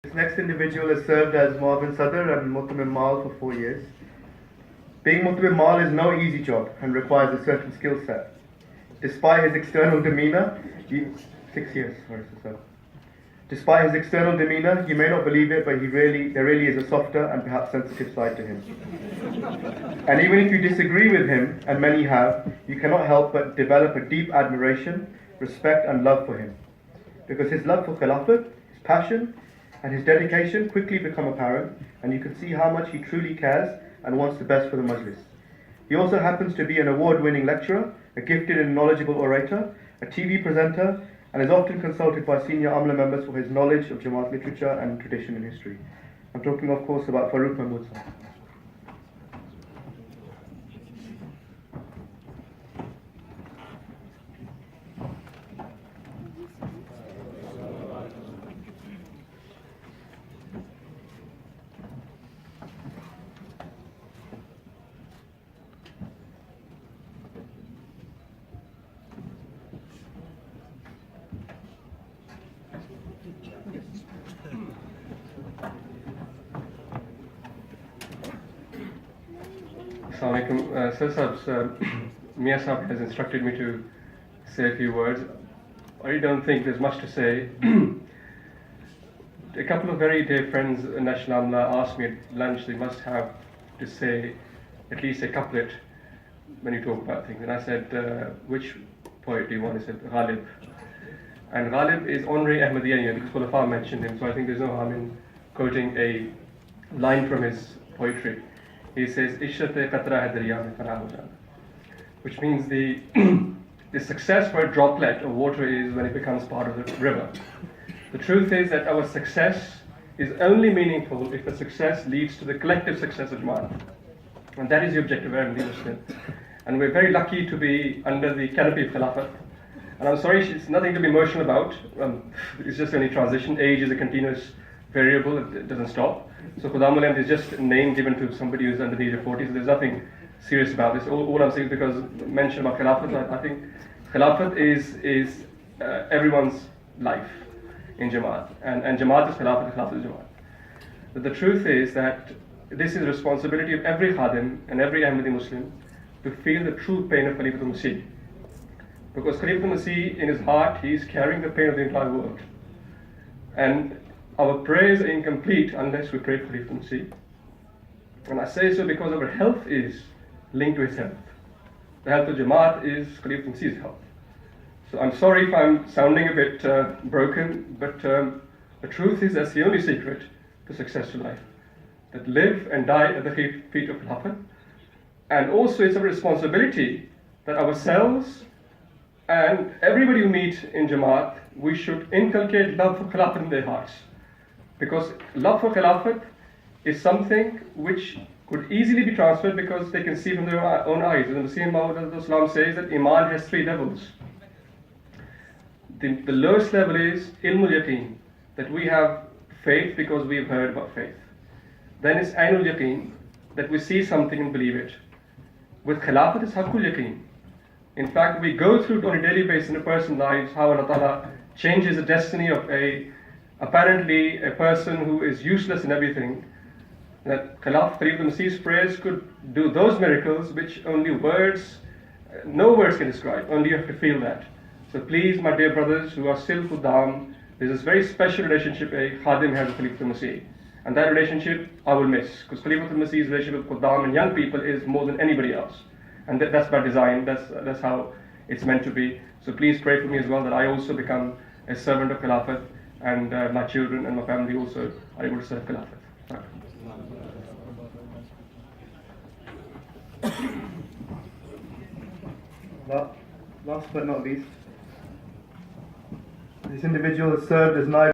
This next individual has served as Muavin Sadr and Muhtamim Mal for 4 years. Being Muhtamim Mal is no easy job and requires a certain skill set. Despite his external demeanor, 6 years, sir. Despite his external demeanor, you may not believe it, but there really is a softer and perhaps sensitive side to him. And even if you disagree with him, and many have, you cannot help but develop a deep admiration, respect and love for him. Because his love for Khilafat, his passion, and his dedication quickly become apparent, and you can see how much he truly cares and wants the best for the Majlis. He also happens to be an award-winning lecturer, a gifted and knowledgeable orator, a TV presenter, and is often consulted by senior Amla members for his knowledge of Jamaat literature and tradition and history. I'm talking, of course, about Farooq Mahmood sir. Sir Sahab, Mia Sahab has instructed me to say a few words. I don't think there's much to say. A couple of very dear friends, National Amla, asked me at lunch they must have to say at least a couplet when you talk about things. And I said, which poet do you want? He said, Ghalib. And Ghalib is honorary Ahmadiyya because Khilafat mentioned him, so I think there's no harm in quoting a line from his poetry. He says, Ishrat-e qatra hai darya mein fana ho jana, which means the success for a droplet of water is when it becomes part of the river. The truth is that our success is only meaningful if the success leads to the collective success of Jamaat. And that is the objective of every Muslim. And we're very lucky to be under the canopy of Khilafat. And I'm sorry, it's nothing to be emotional about. It's just only transition. Age is a continuous variable, it doesn't stop. So Khudamul is just a name given to somebody who's under the age of 40, so there's nothing serious about this. All I'm saying is because mention about Khilafat, I think Khilafat is everyone's life in Jamaat. And Jamaat is Khilafat, Khilafat is Jamaat. But the truth is that this is the responsibility of every Khadim and every Ahmadi Muslim to feel the true pain of Khalifatul Masih. Because Khalifatul Masih, in his heart, he is carrying the pain of the entire world. And our prayers are incomplete unless we pray for Khalifatul Masih. And I say so because our health is linked to his health. The health of Jamaat is Khalifatul Masih's health. So I'm sorry if I'm sounding a bit broken, but the truth is that's the only secret to successful life. That live and die at the feet of Khilafat. And also it's a responsibility that ourselves and everybody who meet in Jamaat, we should inculcate love for Khilafat in their hearts. Because love for Khilafat is something which could easily be transferred because they can see from their own eyes. And the same Islam says that Iman has 3 levels. The lowest level is Ilmul Yaqeen, that we have faith because we've heard about faith. Then it's Ainul Yaqeen, that we see something and believe it. With Khilafat it's Haqqul Yaqeen. In fact, we go through on a daily basis in a person's lives how Allah Ta'ala changes the destiny of apparently a person who is useless in everything. That Khalifatul Masih's prayers could do those miracles which only no words can describe, only you have to feel that. So please, my dear brothers who are still Khuddam, there's this very special relationship a Khadim has with Khalifatul Masih. And that relationship I will miss, because Khalifatul Masih's relationship with Khuddam and young people is more than anybody else. And that's by design, that's how it's meant to be. So please pray for me as well that I also become a servant of Khilafat and my children and my family also are able to serve Khilafat. Last but not least, this individual has served as Naib